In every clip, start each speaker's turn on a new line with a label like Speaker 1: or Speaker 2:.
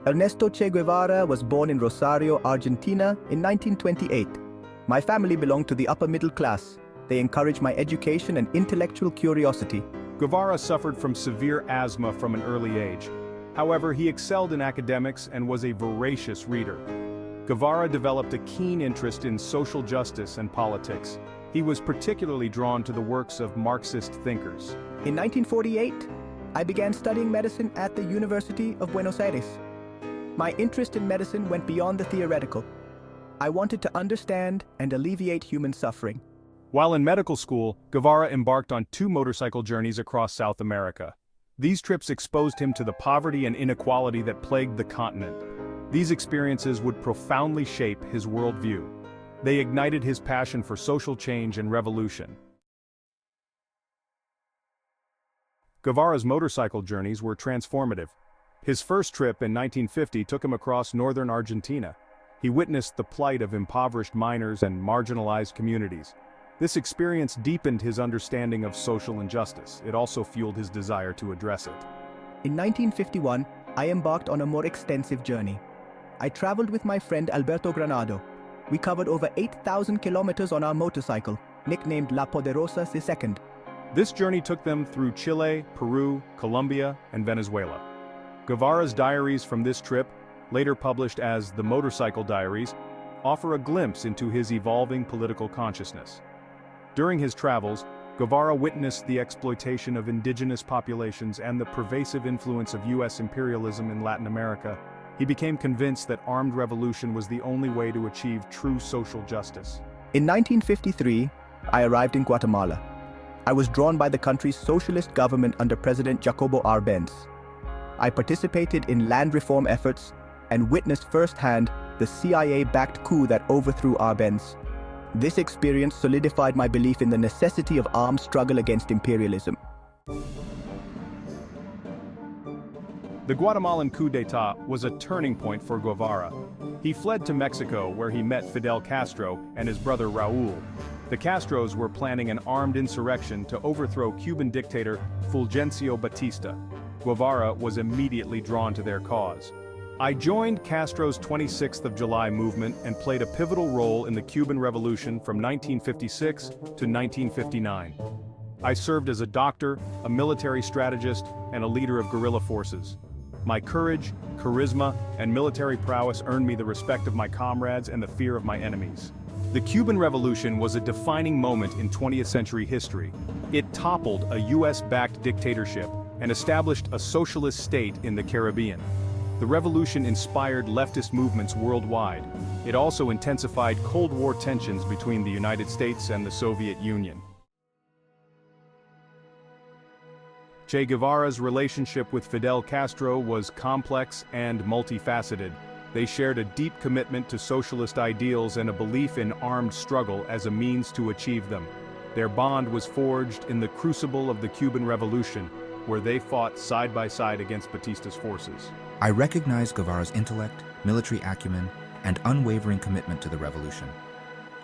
Speaker 1: Ernesto Che Guevara was born in Rosario, Argentina in 1928. My family belonged to the upper middle class. They encouraged my education and intellectual curiosity.
Speaker 2: Guevara suffered from severe asthma from an early age. However, he excelled in academics and was a voracious reader. Guevara developed a keen interest in social justice and politics. He was particularly drawn to the works of Marxist thinkers.
Speaker 1: In 1948, I began studying medicine at the University of Buenos Aires. My interest in medicine went beyond the theoretical. I wanted to understand and alleviate human suffering.
Speaker 2: While in medical school, Guevara embarked on 2 motorcycle journeys across South America. These trips exposed him to the poverty and inequality that plagued the continent. These experiences would profoundly shape his worldview. They ignited his passion for social change and revolution. Guevara's motorcycle journeys were transformative. His first trip in 1950 took him across northern Argentina. He witnessed the plight of impoverished miners and marginalized communities. This experience deepened his understanding of social injustice. It also fueled his desire to address it.
Speaker 1: In 1951, I embarked on a more extensive journey. I traveled with my friend Alberto Granado. We covered over 8,000 kilometers on our motorcycle, nicknamed La Poderosa II.
Speaker 2: This journey took them through Chile, Peru, Colombia, and Venezuela. Guevara's diaries from this trip, later published as the Motorcycle Diaries, offer a glimpse into his evolving political consciousness. During his travels, Guevara witnessed the exploitation of indigenous populations and the pervasive influence of U.S. imperialism in Latin America. He became convinced that armed revolution was the only way to achieve true social justice.
Speaker 1: In 1953, I arrived in Guatemala. I was drawn by the country's socialist government under President Jacobo Árbenz. I participated in land reform efforts and witnessed firsthand the CIA-backed coup that overthrew Árbenz. This experience solidified my belief in the necessity of armed struggle against imperialism.
Speaker 2: The Guatemalan coup d'etat was a turning point for Guevara. He fled to Mexico, where he met Fidel Castro and his brother Raúl. The Castros were planning an armed insurrection to overthrow Cuban dictator Fulgencio Batista. Guevara was immediately drawn to their cause. I joined Castro's 26th of July movement and played a pivotal role in the Cuban Revolution from 1956 to 1959. I served as a doctor, a military strategist, and a leader of guerrilla forces. My courage, charisma, and military prowess earned me the respect of my comrades and the fear of my enemies. The Cuban Revolution was a defining moment in 20th century history. It toppled a US-backed dictatorship and established a socialist state in the Caribbean. The revolution inspired leftist movements worldwide. It also intensified Cold War tensions between the United States and the Soviet Union. Che Guevara's relationship with Fidel Castro was complex and multifaceted. They shared a deep commitment to socialist ideals and a belief in armed struggle as a means to achieve them. Their bond was forged in the crucible of the Cuban Revolution, where they fought side by side against Batista's forces.
Speaker 3: I recognize Guevara's intellect, military acumen, and unwavering commitment to the revolution.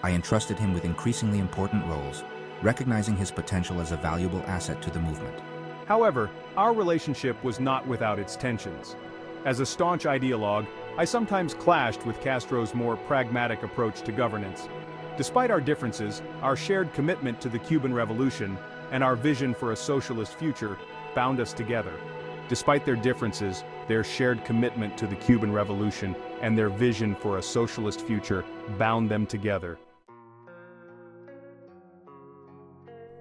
Speaker 3: I entrusted him with increasingly important roles, recognizing his potential as a valuable asset to the movement.
Speaker 2: However, our relationship was not without its tensions. As a staunch ideologue, I sometimes clashed with Castro's more pragmatic approach to governance. Despite our differences, our shared commitment to the Cuban Revolution and our vision for a socialist future bound us together. Despite their differences, their shared commitment to the Cuban Revolution and their vision for a socialist future bound them together.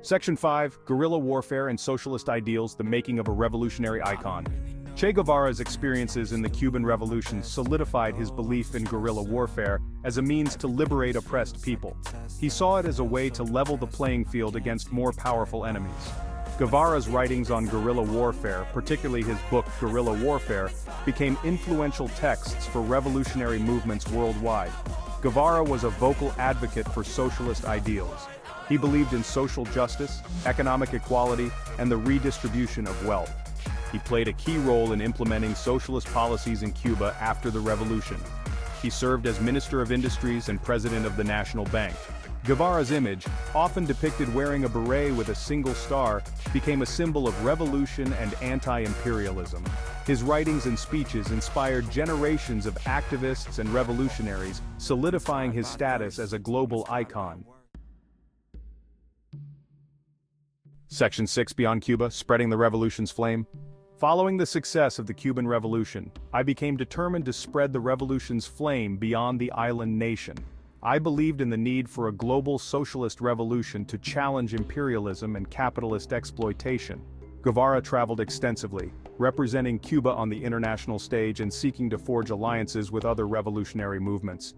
Speaker 2: Section 5, Guerrilla Warfare and Socialist Ideals, the Making of a Revolutionary Icon. Che Guevara's experiences in the Cuban Revolution solidified his belief in guerrilla warfare as a means to liberate oppressed people. He saw it as a way to level the playing field against more powerful enemies. Guevara's writings on guerrilla warfare, particularly his book Guerrilla Warfare, became influential texts for revolutionary movements worldwide. Guevara was a vocal advocate for socialist ideals. He believed in social justice, economic equality, and the redistribution of wealth. He played a key role in implementing socialist policies in Cuba after the revolution. He served as Minister of Industries and President of the National Bank. Guevara's image, often depicted wearing a beret with a single star, became a symbol of revolution and anti-imperialism. His writings and speeches inspired generations of activists and revolutionaries, solidifying his status as a global icon. Section 6. Beyond Cuba, spreading the revolution's flame. Following the success of the Cuban Revolution, I became determined to spread the revolution's flame beyond the island nation. I believed in the need for a global socialist revolution to challenge imperialism and capitalist exploitation. Guevara traveled extensively, representing Cuba on the international stage and seeking to forge alliances with other revolutionary movements.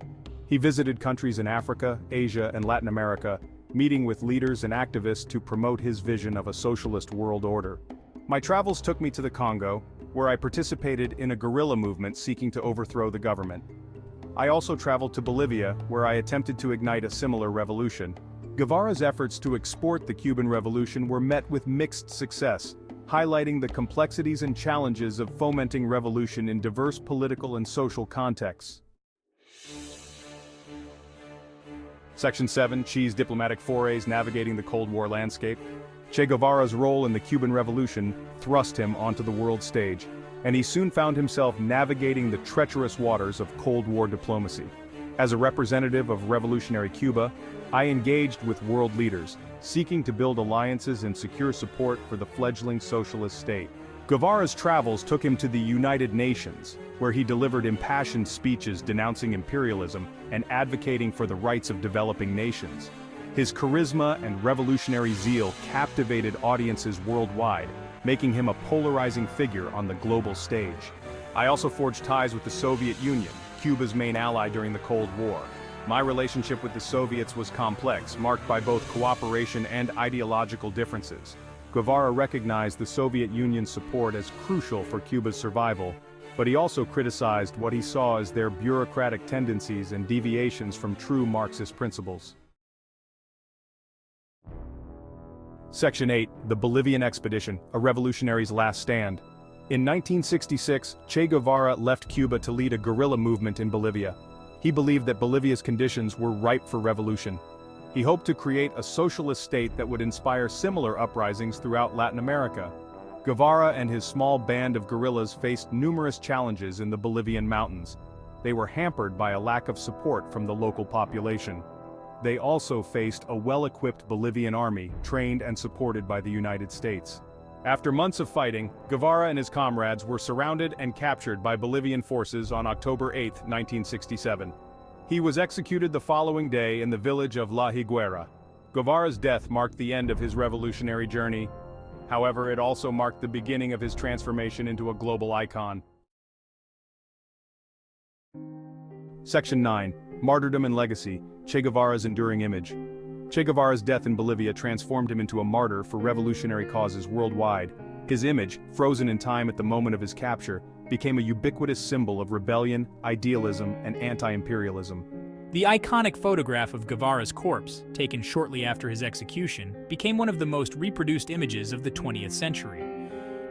Speaker 2: He visited countries in Africa, Asia, and Latin America, meeting with leaders and activists to promote his vision of a socialist world order. My travels took me to the Congo, where I participated in a guerrilla movement seeking to overthrow the government. I also traveled to Bolivia, where I attempted to ignite a similar revolution. Guevara's efforts to export the Cuban Revolution were met with mixed success, highlighting the complexities and challenges of fomenting revolution in diverse political and social contexts. Section 7. Che's diplomatic forays navigating the Cold War landscape. Che Guevara's role in the Cuban Revolution thrust him onto the world stage, and he soon found himself navigating the treacherous waters of Cold War diplomacy. As a representative of revolutionary Cuba, I engaged with world leaders, seeking to build alliances and secure support for the fledgling socialist state. Guevara's travels took him to the United Nations, where he delivered impassioned speeches denouncing imperialism and advocating for the rights of developing nations. His charisma and revolutionary zeal captivated audiences worldwide, making him a polarizing figure on the global stage. I also forged ties with the Soviet Union, Cuba's main ally during the Cold War. My relationship with the Soviets was complex, marked by both cooperation and ideological differences. Guevara recognized the Soviet Union's support as crucial for Cuba's survival, but he also criticized what he saw as their bureaucratic tendencies and deviations from true Marxist principles. Section 8. The Bolivian Expedition, a revolutionary's last stand. In 1966, Che Guevara left Cuba to lead a guerrilla movement in Bolivia. He believed that Bolivia's conditions were ripe for revolution. He hoped to create a socialist state that would inspire similar uprisings throughout Latin America. Guevara and his small band of guerrillas faced numerous challenges in the Bolivian mountains. They were hampered by a lack of support from the local population. They also faced a well-equipped Bolivian army, trained and supported by the United States. After months of fighting, Guevara and his comrades were surrounded and captured by Bolivian forces on October 8, 1967. He was executed the following day in the village of La Higuera. Guevara's death marked the end of his revolutionary journey. However, it also marked the beginning of his transformation into a global icon. Section 9. Martyrdom and Legacy, Che Guevara's enduring image. Che Guevara's death in Bolivia transformed him into a martyr for revolutionary causes worldwide. His image, frozen in time at the moment of his capture, became a ubiquitous symbol of rebellion, idealism, and anti-imperialism.
Speaker 4: The iconic photograph of Guevara's corpse, taken shortly after his execution, became one of the most reproduced images of the 20th century.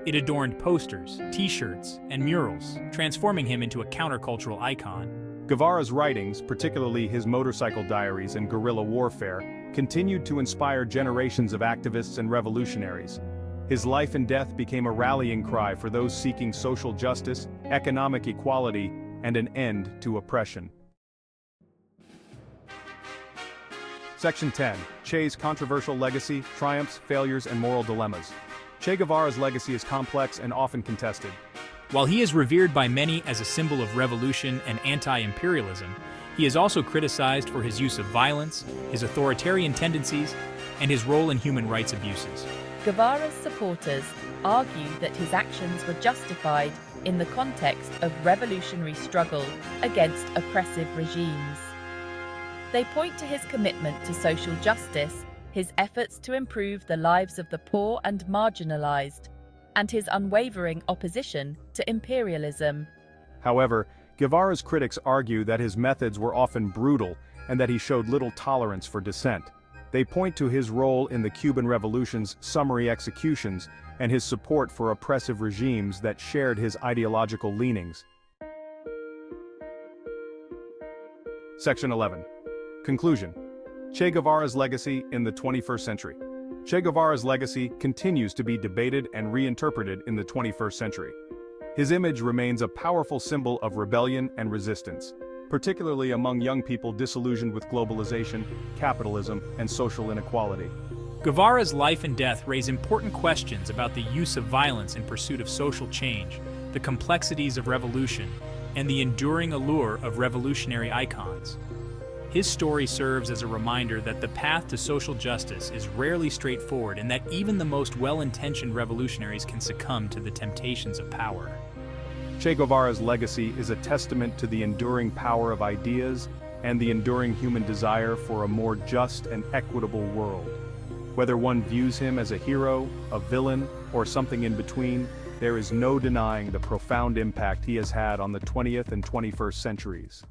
Speaker 4: It adorned posters, t-shirts, and murals, transforming him into a countercultural icon.
Speaker 2: Guevara's writings, particularly his motorcycle diaries and guerrilla warfare, continued to inspire generations of activists and revolutionaries. His life and death became a rallying cry for those seeking social justice, economic equality, and an end to oppression. Section 10. Che's controversial legacy, triumphs, failures, and moral dilemmas. Che Guevara's legacy is complex and often contested.
Speaker 4: While he is revered by many as a symbol of revolution and anti-imperialism, he is also criticized for his use of violence, his authoritarian tendencies, and his role in human rights abuses.
Speaker 5: Guevara's supporters argue that his actions were justified in the context of revolutionary struggle against oppressive regimes. They point to his commitment to social justice, his efforts to improve the lives of the poor and marginalized, and his unwavering opposition to imperialism.
Speaker 2: However, Guevara's critics argue that his methods were often brutal and that he showed little tolerance for dissent. They point to his role in the Cuban Revolution's summary executions and his support for oppressive regimes that shared his ideological leanings. Section 11. Conclusion. Che Guevara's legacy in the 21st century. Che Guevara's legacy continues to be debated and reinterpreted in the 21st century. His image remains a powerful symbol of rebellion and resistance, particularly among young people disillusioned with globalization, capitalism, and social inequality.
Speaker 4: Guevara's life and death raise important questions about the use of violence in pursuit of social change, the complexities of revolution, and the enduring allure of revolutionary icons. His story serves as a reminder that the path to social justice is rarely straightforward and that even the most well-intentioned revolutionaries can succumb to the temptations of power.
Speaker 2: Che Guevara's legacy is a testament to the enduring power of ideas and the enduring human desire for a more just and equitable world. Whether one views him as a hero, a villain, or something in between, there is no denying the profound impact he has had on the 20th and 21st centuries.